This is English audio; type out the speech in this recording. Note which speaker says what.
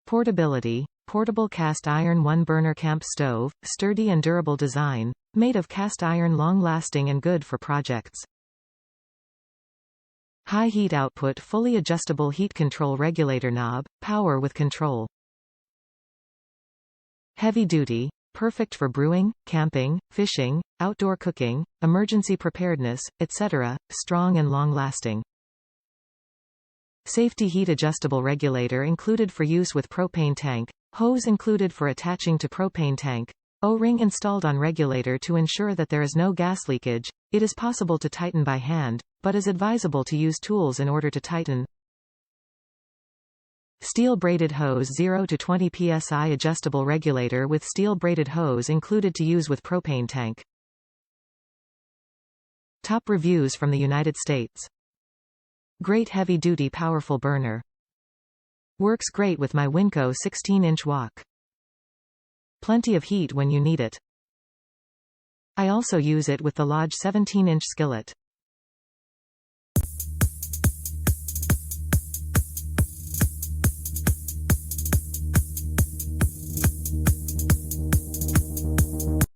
Speaker 1: Portability, portable cast iron 1-burner camp stove, sturdy and durable design, made of cast iron, long-lasting and good for projects. High heat output, fully adjustable heat control regulator knob, power with control. Heavy duty, perfect for brewing, camping, fishing, outdoor cooking, emergency preparedness, etc., strong and long-lasting. Safety heat adjustable regulator included for use with propane tank, hose included for attaching to propane tank, O-ring installed on regulator to ensure that there is no gas leakage. It is possible to tighten by hand, but is advisable to use tools in order to tighten. Steel braided hose 0 to 20 psi adjustable regulator with steel braided hose included to use with propane tank. Top reviews from the United States. Great heavy-duty powerful burner. Works great with my Winco 16-inch wok. Plenty of heat when you need it. I also use it with the Lodge 17-inch skillet.